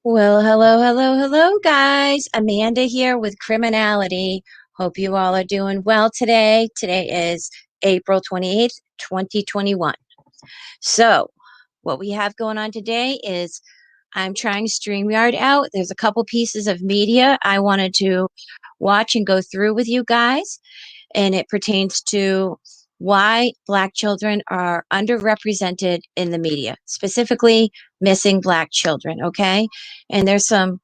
Well, hello, hello, hello, guys. Amanda here with Criminality. Hope you all are doing well today. Today is April 28th, 2021. So, what we have going on today is I'm trying StreamYard out. There's a couple pieces of media I wanted to watch and go through with you guys, and it pertains to why Black children are underrepresented in the media, specifically missing Black children. Okay. And there's some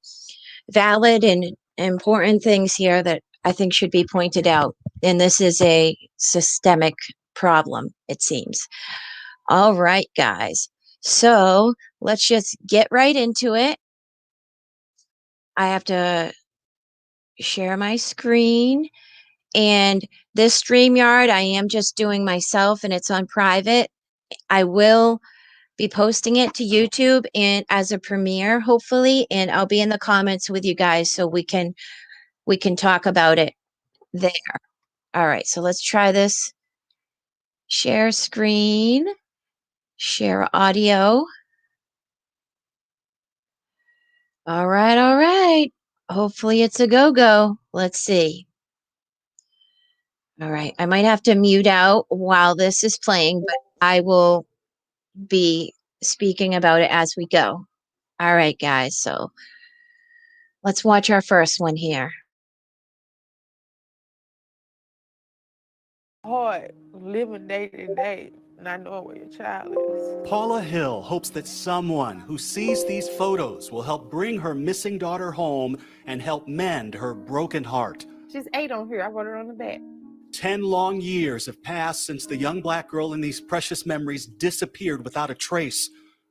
valid and important things here that I think should be pointed out. And this is a systemic problem, it seems. All right, guys. So let's just get right into it. I have to share my screen. And this StreamYard, I am just doing myself and it's on private. I will be posting it to YouTube and as a premiere, hopefully, and I'll be in the comments with you guys so we can talk about it there. All right, so let's try this. Share screen, share audio. All right, all right. Hopefully it's a go-go. Let's see. All right, I might have to mute out while this is playing, but I will be speaking about it as we go. All right, guys, so let's watch our first one here. Hard living day to day, not knowing where your child is. Paula Hill hopes that someone who sees these photos will help bring her missing daughter home and help mend her broken heart. She's 8 on here. I wrote her on the back. 10 long years have passed since the young Black girl in these precious memories disappeared without a trace.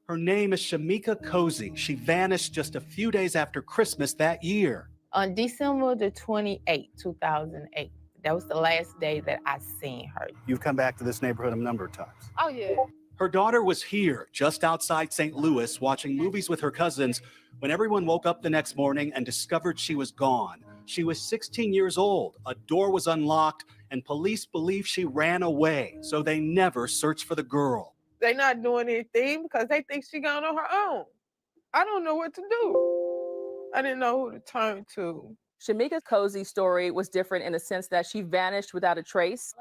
Her name is Shamika Cozy. She vanished just a few days after Christmas that year. On December the 28th, 2008, that was the last day that I seen her. You've come back to this neighborhood a number of times. Oh, yeah. Her daughter was here, just outside St. Louis, watching movies with her cousins when everyone woke up the next morning and discovered she was gone. She was 16 years old, a door was unlocked, and police believe she ran away, so they never searched for the girl. They're not doing anything because they think she gone on her own. I don't know what to do. I didn't know who to turn to. Shamika Cozy's story was different in the sense that she vanished without a trace.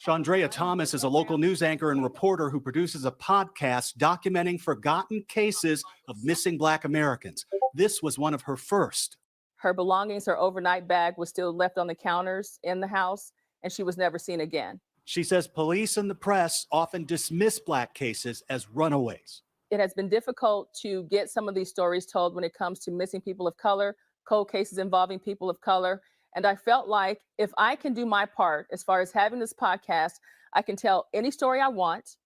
Chandrea Thomas is a local news anchor and reporter who produces a podcast documenting forgotten cases of missing Black Americans. This was one of her first. Her belongings, her overnight bag was still left on the counters in the house, and she was never seen again. She says police and the press often dismiss Black cases as runaways. It has been difficult to get some of these stories told when it comes to missing people of color, cold cases involving people of color. And I felt like if I can do my part as far as having this podcast, I can tell any story I want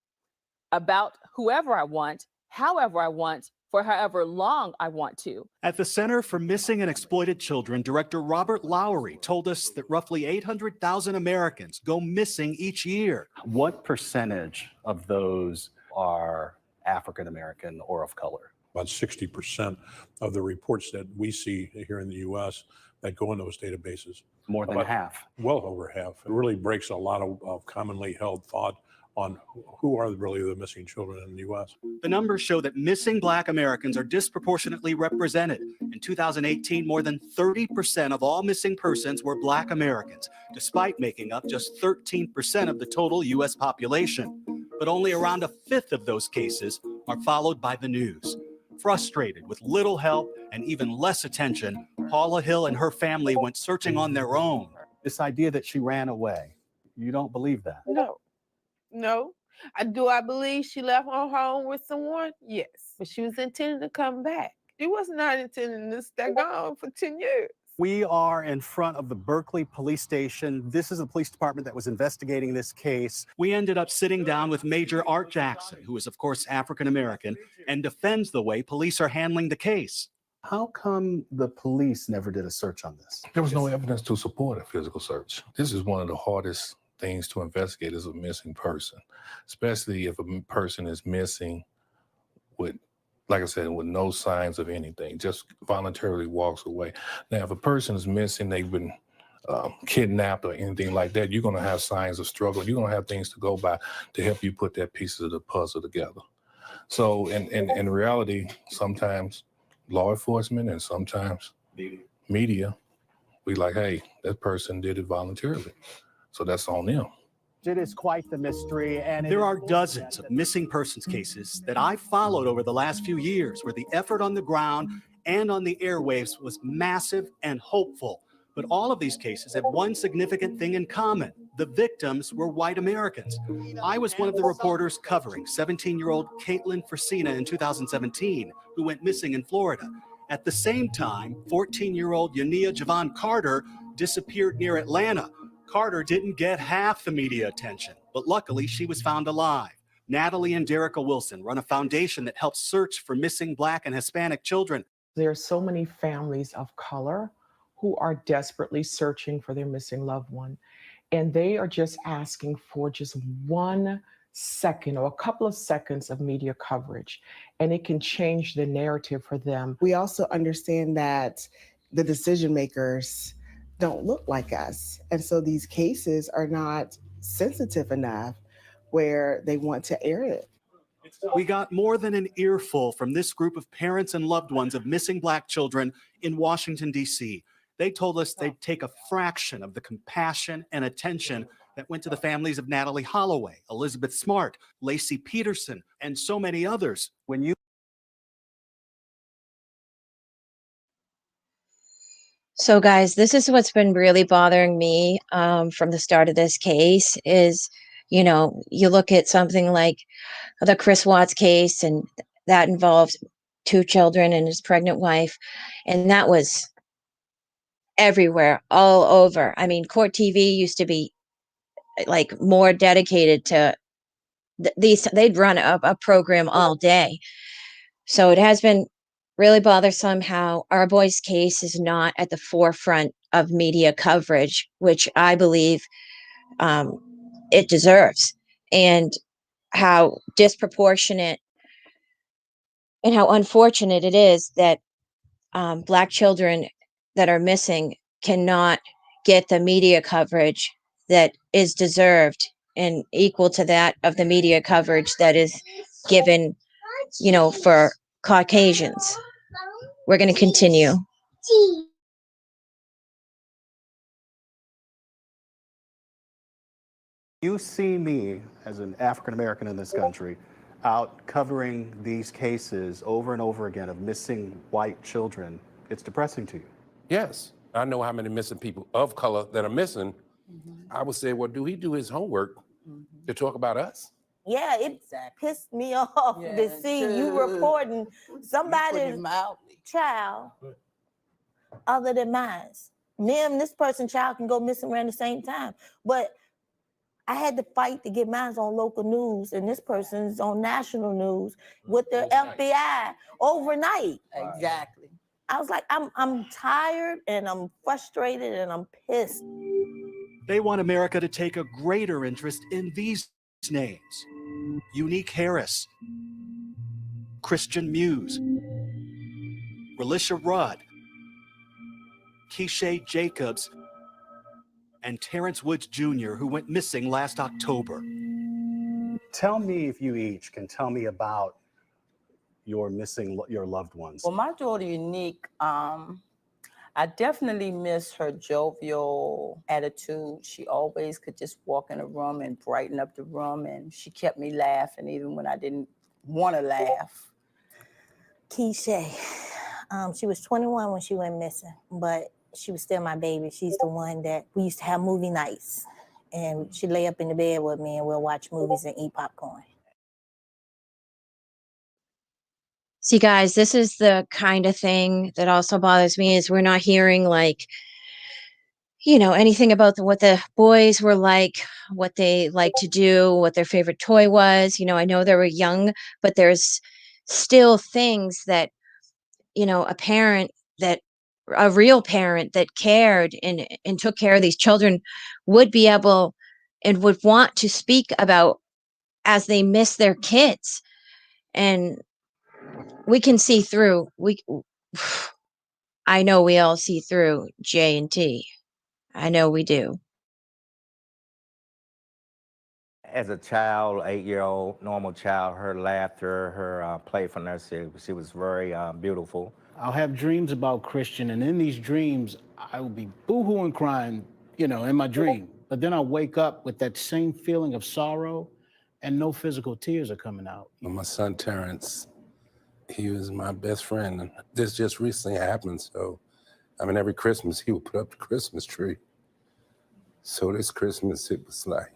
about whoever I want, however I want, for however long I want to. At the Center for Missing and Exploited Children, Director Robert Lowery told us that roughly 800,000 Americans go missing each year. What percentage of those are African American or of color? About 60% of the reports that we see here in the U.S. that go in those databases. More than half. Well over half. It really breaks a lot of commonly held thought on who are really the missing children in the U.S. The numbers show that missing Black Americans are disproportionately represented. In 2018, more than 30% of all missing persons were Black Americans, despite making up just 13% of the total U.S. population. But only around a fifth of those cases are followed by the news. Frustrated with little help and even less attention, Paula Hill and her family went searching on their own. This idea that she ran away, you don't believe that? No. I believe she left her home with someone? Yes. But she was intending to come back. She was not intending to stay gone for 10 years. We are in front of the Berkeley Police Station. This is the police department that was investigating this case. We ended up sitting down with Major Art Jackson, who is, of course, African American, and defends the way police are handling the case. How come the police never did a search on this? There was no evidence to support a physical search. This is one of the hardest things to investigate as a missing person, especially if a person is missing with, like I said, with no signs of anything, just voluntarily walks away. Now, if a person is missing, they've been kidnapped or anything like that, you're going to have signs of struggle. You're going to have things to go by to help you put that piece of the puzzle together. So in reality, sometimes law enforcement and sometimes media, we like, hey, that person did it voluntarily. So that's on them. It is quite the mystery, and there are dozens of missing persons cases that I've followed over the last few years where the effort on the ground and on the airwaves was massive and hopeful. But all of these cases have one significant thing in common. The victims were white Americans. I was one of the reporters covering 17-year-old Caitlin Fresina in 2017, who went missing in Florida. At the same time, 14-year-old Yania Javon Carter disappeared near Atlanta. Carter didn't get half the media attention, but luckily she was found alive. Natalie and Derica Wilson run a foundation that helps search for missing Black and Hispanic children. There are so many families of color who are desperately searching for their missing loved one. And they are just asking for just 1 second or a couple of seconds of media coverage. And it can change the narrative for them. We also understand that the decision makers don't look like us. And so these cases are not sensitive enough where they want to air it. We got more than an earful from this group of parents and loved ones of missing Black children in Washington, D.C. They told us they'd take a fraction of the compassion and attention that went to the families of Natalie Holloway, Elizabeth Smart, Lacey Peterson, and so many others. When you So guys, this is what's been really bothering me from the start of this case is, you know, you look at something like the Chris Watts case, and that involved 2 children and his pregnant wife, and that was everywhere, all over. I mean, court TV used to be like more dedicated to these. They'd run a program all day. So it has been really bothersome how our boy's case is not at the forefront of media coverage, which I believe it deserves, and how disproportionate and how unfortunate it is that Black children that are missing cannot get the media coverage that is deserved and equal to that of the media coverage that is given, you know, for Caucasians. We're going to continue. You see me as an African American in this country out covering these cases over and over again of missing white children. It's depressing to you. Yes, I know how many missing people of color that are missing. I would say, well, do he do his homework to talk about us? Yeah, it pissed me off to see you reporting somebody's child other than mine. Me and this person's child can go missing around the same time. But I had to fight to get mine on local news, and this person's on national news with the FBI overnight. Exactly. I was like, I'm tired and I'm frustrated and I'm pissed. They want America to take a greater interest in these names. Unique Harris, Christian Muse, Relisha Rudd, Keisha Jacobs, and Terrence Woods Jr., who went missing last October. Tell me, if you each can tell me about your loved ones. Well, my daughter Unique, I definitely miss her jovial attitude. She always could just walk in a room and brighten up the room, and she kept me laughing even when I didn't want to laugh. Keisha, she was 21 when she went missing, but she was still my baby. She's the one that we used to have movie nights, and she'd lay up in the bed with me and we'll watch movies and eat popcorn. See, guys, this is the kind of thing that also bothers me is we're not hearing, like, you know, anything about what the boys were like, what they like to do, what their favorite toy was. You know, I know they were young, but there's still things that, you know, a real parent that cared and took care of these children would be able and would want to speak about as they miss their kids. And we can see through. I know we all see through J&T. I know we do. As a child, 8-year-old, normal child, her laughter, her playfulness, she was very beautiful. I'll have dreams about Christian, and in these dreams, I will be boohooing crying, you know, in my dream. But then I'll wake up with that same feeling of sorrow, and no physical tears are coming out. My son Terrence, he was my best friend. And this just recently happened. So, I mean, every Christmas he would put up the Christmas tree. So this Christmas, it was like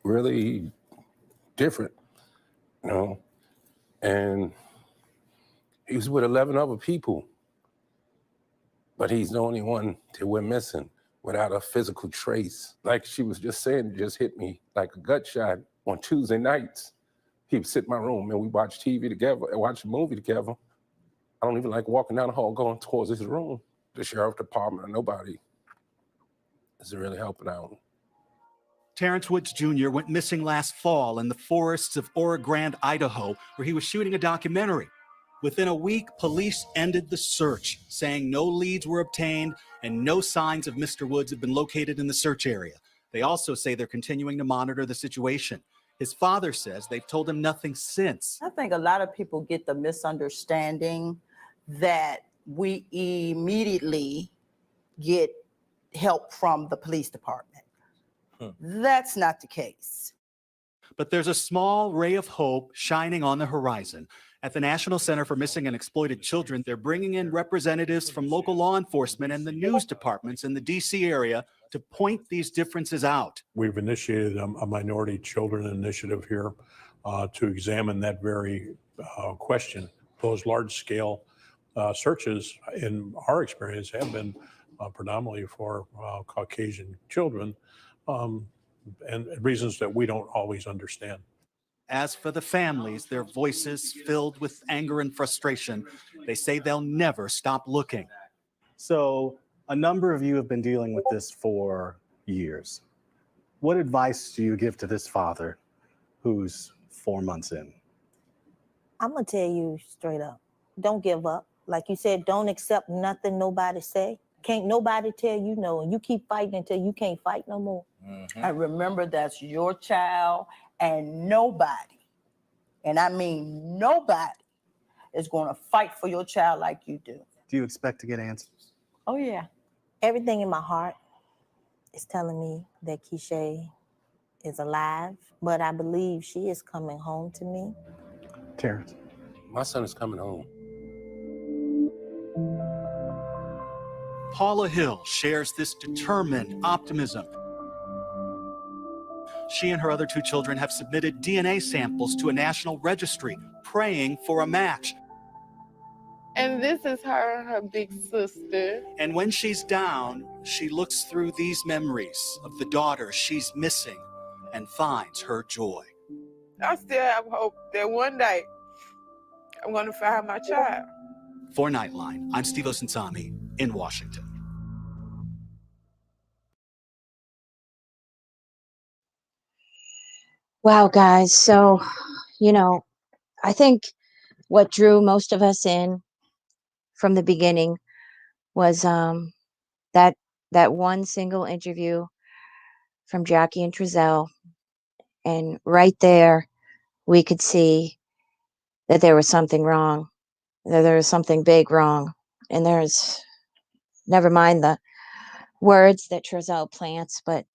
really different, you know? And he was with 11 other people, but he's the only one that we're missing without a physical trace. Like she was just saying, it just hit me like a gut shot. On Tuesday nights, he would sit in my room and we watch TV together and watch a movie together. I don't even like walking down the hall going towards his room. The sheriff department or nobody is really helping out. Terrence Woods Jr. went missing last fall in the forests of Ora Grande, Idaho, where he was shooting a documentary. Within a week, police ended the search, saying no leads were obtained and no signs of Mr. Woods have been located in the search area. They also say they're continuing to monitor the situation. His father says they've told him nothing since. I think a lot of people get the misunderstanding that we immediately get help from the police department. That's not the case. But there's a small ray of hope shining on the horizon. At the National Center for Missing and Exploited Children, they're bringing in representatives from local law enforcement and the news departments in the DC area to point these differences out. We've initiated a minority children initiative here to examine that very question. Those large-scale searches, in our experience, have been predominantly for Caucasian children, and reasons that we don't always understand. As for the families, their voices filled with anger and frustration, they say they'll never stop looking. So a number of you have been dealing with this for years. What advice do you give to this father who's 4 months in? I'm gonna tell you straight up, don't give up. Like you said, don't accept nothing nobody say. Can't nobody tell you no, and you keep fighting until you can't fight no more. And remember, that's your child, and nobody, and I mean nobody, is going to fight for your child like you do. Do you expect to get answers? Oh, yeah. Everything in my heart is telling me that Keisha is alive, but I believe she is coming home to me. Terrence? My son is coming home. Paula Hill shares this determined optimism. She and her other 2 children have submitted DNA samples to a national registry, praying for a match. And this is her big sister. And when she's down, she looks through these memories of the daughter she's missing and finds her joy. I still have hope that one day I'm going to find my child. For Nightline, I'm Steve Osunsami in Washington. Wow, guys. So, I think what drew most of us in from the beginning was that one single interview from Jackie and Trezell. And right there, we could see that there was something wrong, that there was something big wrong. And there's, never mind the words that Trezell plants, but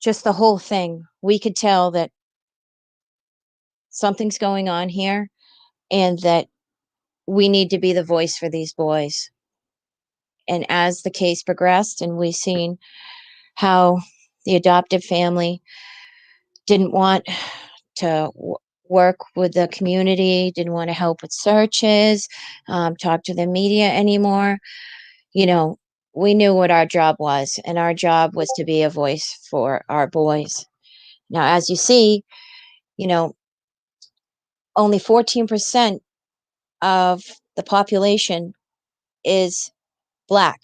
just the whole thing. We could tell that something's going on here and that we need to be the voice for these boys. And as the case progressed and we seen how the adoptive family didn't want to work with the community, didn't want to help with searches, talk to the media anymore, we knew what our job was, and our job was to be a voice for our boys. Now, as you see, only 14% of the population is Black,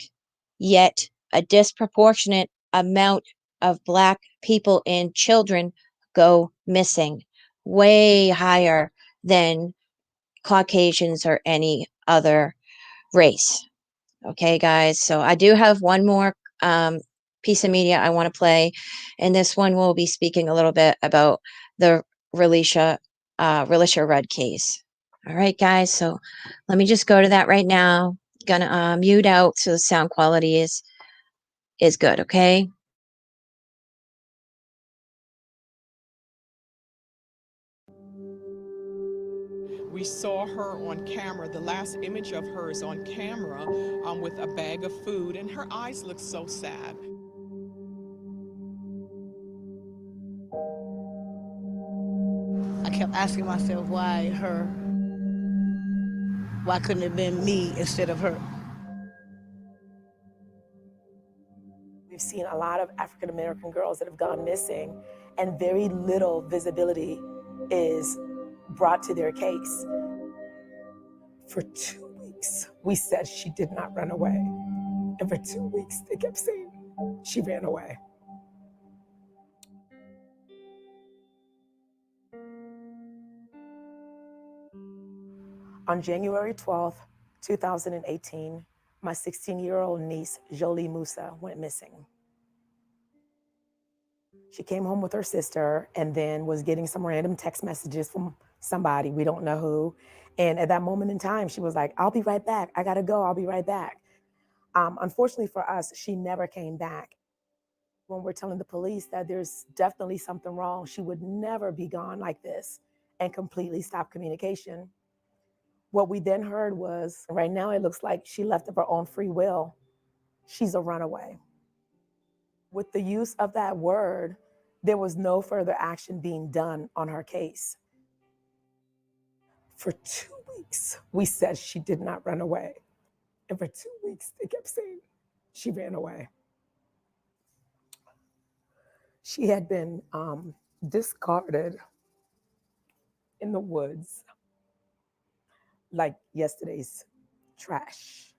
yet a disproportionate amount of Black people and children go missing, way higher than Caucasians or any other race. Okay, guys, so I do have one more piece of media I want to play. In this one, we'll be speaking a little bit about the Relisha Rudd case. All right, guys. So let me just go to that right now. Gonna mute out so the sound quality is good. Okay. We saw her on camera. The last image of her is on camera with a bag of food, and her eyes look so sad. I kept asking myself, why her? Why couldn't it have been me instead of her? We've seen a lot of African American girls that have gone missing, and very little visibility is brought to their case. For 2 weeks, we said she did not run away. And for 2 weeks, they kept saying she ran away. On January 12th, 2018, my 16-year-old niece, Jolie Musa, went missing. She came home with her sister and then was getting some random text messages from somebody, we don't know who. And at that moment in time, she was like, I'll be right back. I gotta go, I'll be right back. Unfortunately for us, she never came back. When we're telling the police that there's definitely something wrong, she would never be gone like this and completely stop communication. What we then heard was, right now it looks like she left of her own free will. She's a runaway. With the use of that word, there was no further action being done on her case. For 2 weeks, we said she did not run away. And for 2 weeks, they kept saying she ran away. She had been discarded in the woods like yesterday's trash.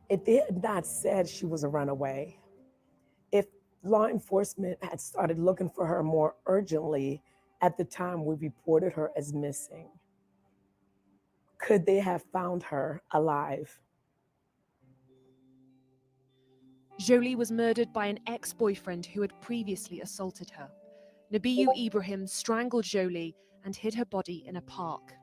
If they had not said she was a runaway, if law enforcement had started looking for her more urgently at the time we reported her as missing, could they have found her alive? Jolie was murdered by an ex-boyfriend who had previously assaulted her. Nabiyu Ibrahim strangled Jolie and hid her body in a park.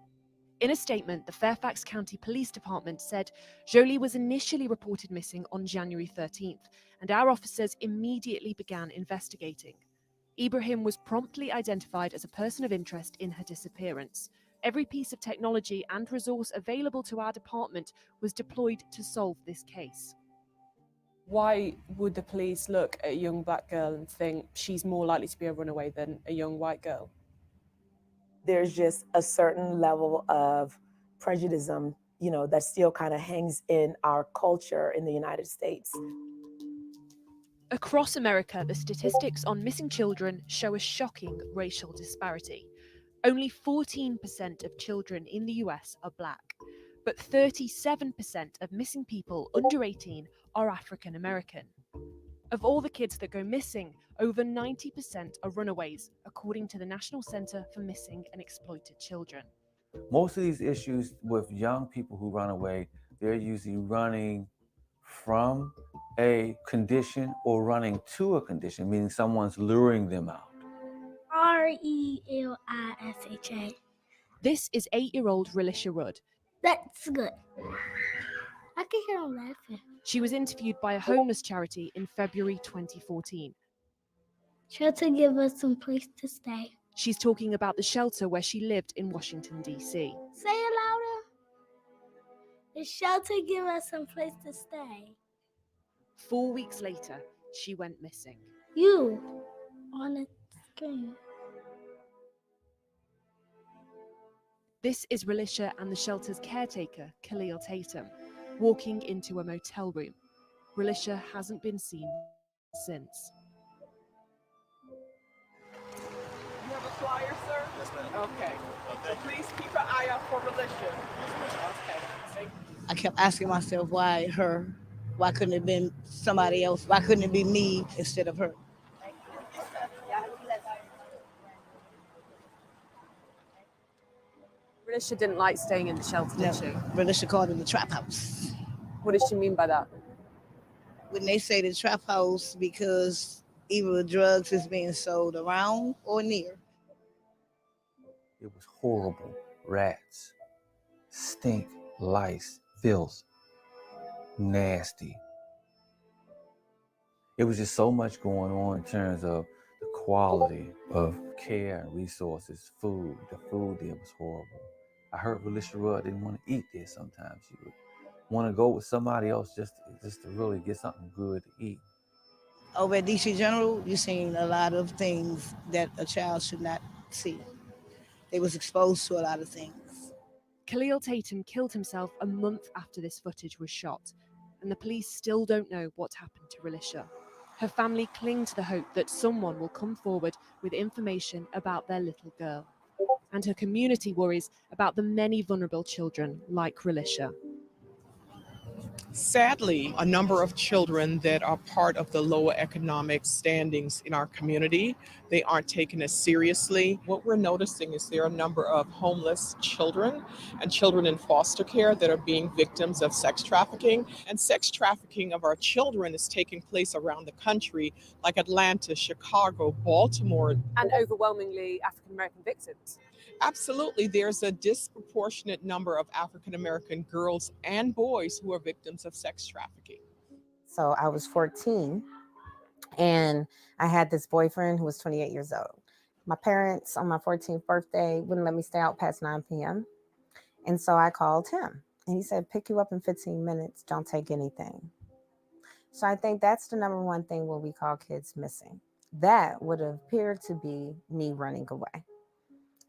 In a statement, the Fairfax County Police Department said Jolie was initially reported missing on January 13th, and our officers immediately began investigating. Ibrahim was promptly identified as a person of interest in her disappearance. Every piece of technology and resource available to our department was deployed to solve this case. Why would the police look at a young black girl and think she's more likely to be a runaway than a young white girl? There's just a certain level of prejudice, that still kind of hangs in our culture in the United States. Across America, the statistics on missing children show a shocking racial disparity. Only 14% of children in the US are black, but 37% of missing people under 18 are African American. Of all the kids that go missing, over 90% are runaways, according to the National Center for Missing and Exploited Children. Most of these issues with young people who run away, they're usually running from a condition or running to a condition, meaning someone's luring them out. Relisha. This is 8-year-old Relisha Rudd. That's good. I can hear him laughing. She was interviewed by a homeless charity in February 2014. Shelter give us some place to stay. She's talking about the shelter where she lived in Washington, D.C. Say it louder. The shelter give us some place to stay. 4 weeks later, she went missing. You on the screen. This is Relisha and the shelter's caretaker, Khalil Tatum, walking into a motel room. Relisha hasn't been seen since. You have a flyer, sir? Yes, ma'am. Okay. So please keep an eye out for Relisha. Okay. Thank you. I kept asking myself, why her? Why couldn't it have been somebody else? Why couldn't it be me instead of her? Relisha didn't like staying in the shelter, did she? Relisha called it the trap house. What does she mean by that? When they say the trap house, because either drugs is being sold around or near. It was horrible. Rats, stink, lice, filth, nasty. It was just so much going on in terms of the quality of care and resources, food. The food there was horrible. I heard Relisha Rudd didn't want to eat there sometimes. She would want to go with somebody else just to really get something good to eat. Over at DC General, you're seeing a lot of things that a child should not see. They was exposed to a lot of things. Khalil Tatum killed himself a month after this footage was shot, and the police still don't know what happened to Relisha. Her family cling to the hope that someone will come forward with information about their little girl. And her community worries about the many vulnerable children like Relisha. Sadly, a number of children that are part of the lower economic standings in our community, they aren't taken as seriously. What we're noticing is there are a number of homeless children and children in foster care that are being victims of sex trafficking. And sex trafficking of our children is taking place around the country, like Atlanta, Chicago, Baltimore. And overwhelmingly African American victims. Absolutely. There's a disproportionate number of African American girls and boys who are victims of sex trafficking. So I was 14 and I had this boyfriend who was 28 years old. My parents on my 14th birthday wouldn't let me stay out past 9 p.m. And so I called him and he said, pick you up in 15 minutes. Don't take anything. So I think that's the number one thing when we call kids missing. That would appear to be me running away.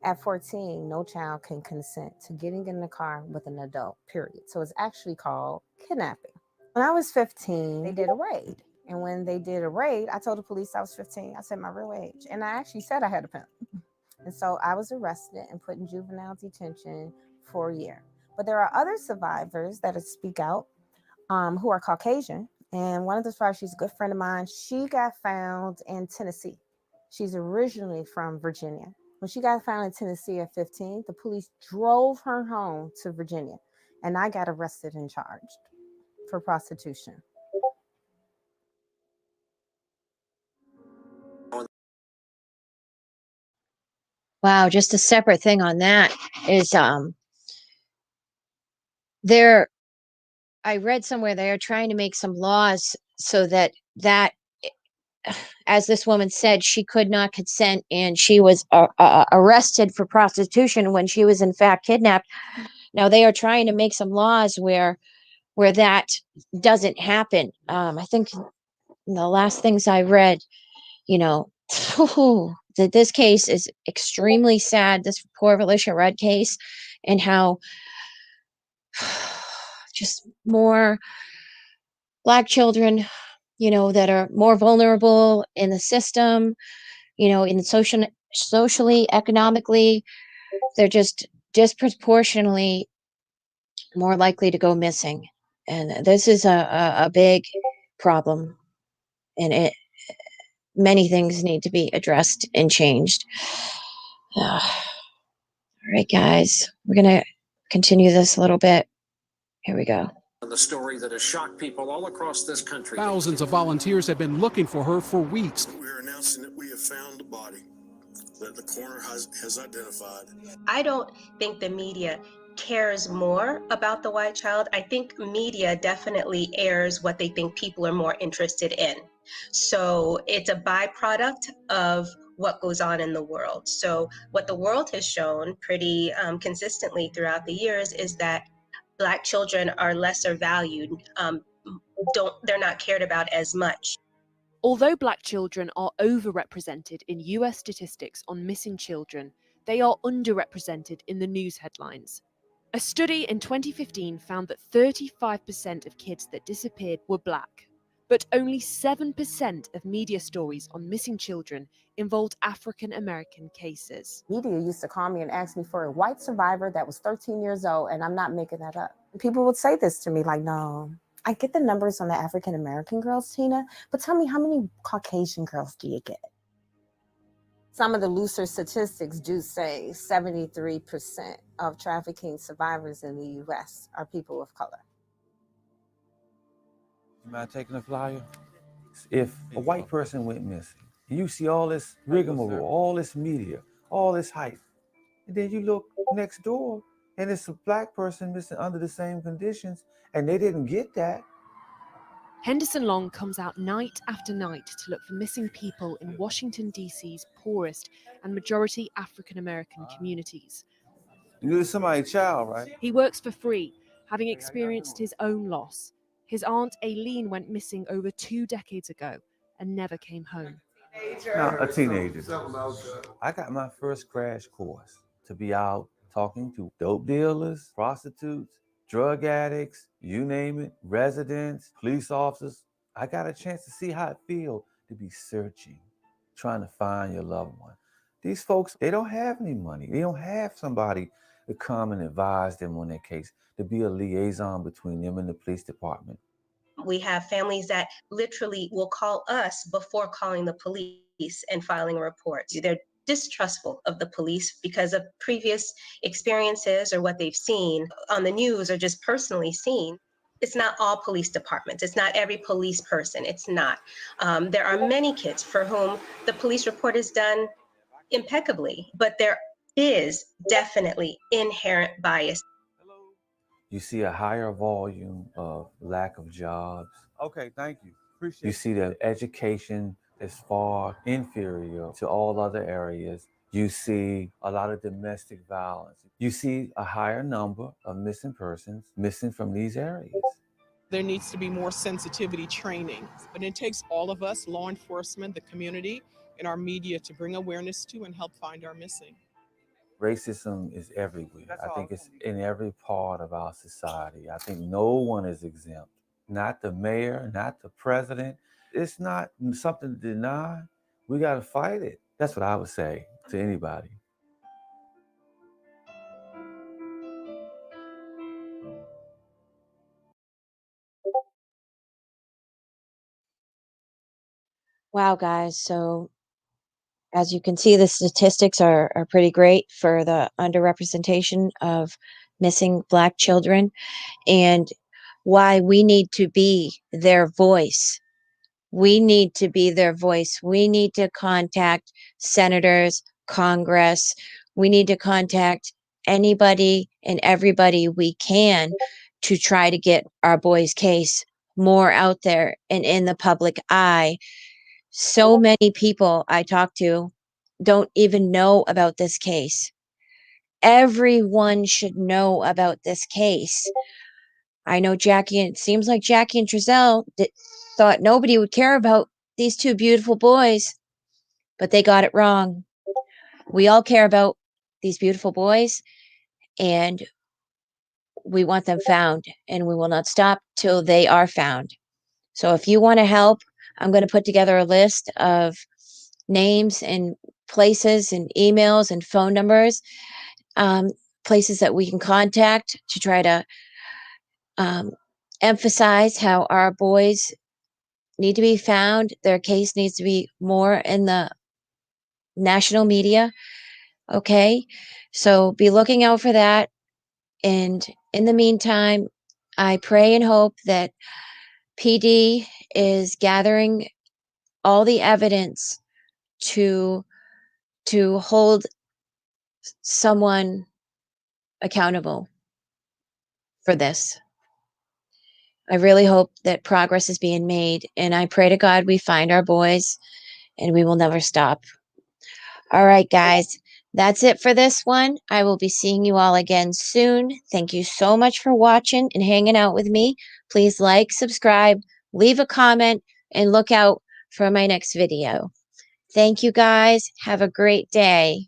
At 14, no child can consent to getting in the car with an adult, period. So it's actually called kidnapping. When I was 15, they did a raid. And when they did a raid, I told the police I was 15. I said my real age. And I actually said I had a pimp. And so I was arrested and put in juvenile detention for a year. But there are other survivors that speak out who are Caucasian. And one of the survivors, she's a good friend of mine. She got found in Tennessee. She's originally from Virginia. When she got found in Tennessee at 15, the police drove her home to Virginia, and I got arrested and charged for prostitution. Wow, just a separate thing on that is I read somewhere they are trying to make some laws so that as this woman said, she could not consent and she was arrested for prostitution when she was in fact kidnapped. Now they are trying to make some laws where that doesn't happen. I think the last things I read, that this case is extremely sad. This poor Relisha Rudd case, and how just more Black children, that are more vulnerable in the system, in socially, economically, they're just disproportionately more likely to go missing. And this is a big problem. And many things need to be addressed and changed. All right, guys, we're going to continue this a little bit. Here we go. The story that has shocked people all across this country. Thousands of volunteers have been looking for her for weeks. We're announcing that we have found the body that the coroner has identified. I don't think the media cares more about the white child. I think media definitely airs what they think people are more interested in. So it's a byproduct of what goes on in the world. So what the world has shown pretty consistently throughout the years is that Black children are lesser valued. They're not cared about as much. Although Black children are overrepresented in US statistics on missing children, they are underrepresented in the news headlines. A study in 2015 found that 35% of kids that disappeared were Black, but only 7% of media stories on missing children involved African American cases. Media used to call me and ask me for a white survivor that was 13 years old, and I'm not making that up. People would say this to me like, no, I get the numbers on the African American girls, Tina, but tell me, how many Caucasian girls do you get? Some of the looser statistics do say 73% of trafficking survivors in the US are people of color. Am I taking a flyer? If a white person went missing, you see all this rigmarole, all this media, all this hype, and then you look next door and it's a black person missing under the same conditions, and they didn't get that. Henderson Long comes out night after night to look for missing people in Washington, D.C.'s poorest and majority African-American communities. You knew somebody's child, right? He works for free, having experienced his own loss. His aunt Aileen went missing over 2 decades ago and never came home. No, a teenager. I got my first crash course to be out talking to dope dealers, prostitutes, drug addicts, you name it, residents, police officers. I got a chance to see how it feels to be searching, trying to find your loved one. These folks, they don't have any money. They don't have somebody to come and advise them on their case, to be a liaison between them and the police department. We have families that literally will call us before calling the police and filing a report. They're distrustful of the police because of previous experiences or what they've seen on the news or just personally seen. It's not all police departments. It's not every police person. It's not. There are many kids for whom the police report is done impeccably, but there is definitely inherent bias. You see a higher volume of lack of jobs. Okay, thank you. Appreciate it. You see that education is far inferior to all other areas. You see a lot of domestic violence. You see a higher number of missing persons missing from these areas. There needs to be more sensitivity training, but it takes all of us, law enforcement, the community, and our media to bring awareness to and help find our missing. Racism is everywhere. I think it's in every part of our society. I think no one is exempt. Not the mayor, not the president. It's not something to deny. We got to fight it. That's what I would say to anybody. Wow, guys. So as you can see, the statistics are pretty great for the underrepresentation of missing Black children and why we need to be their voice. We need to be their voice. We need to contact senators, Congress. We need to contact anybody and everybody we can to try to get our boys' case more out there and in the public eye. So many people I talk to don't even know about this case. Everyone should know about this case. I know Jackie, and it seems like Jackie and Trezell thought nobody would care about these two beautiful boys, but they got it wrong. We all care about these beautiful boys, and we want them found, and we will not stop till they are found. So if you want to help, I'm going to put together a list of names and places and emails and phone numbers, places that we can contact to try to emphasize how our boys need to be found. Their case needs to be more in the national media. Okay. So be looking out for that. And in the meantime, I pray and hope that PD is gathering all the evidence to hold someone accountable for this. I really hope that progress is being made, and I pray to God we find our boys and we will never stop. All right, guys, that's it for this one. I will be seeing you all again soon. Thank you so much for watching and hanging out with me. Please like, subscribe, leave a comment, and look out for my next video. Thank you, guys. Have a great day.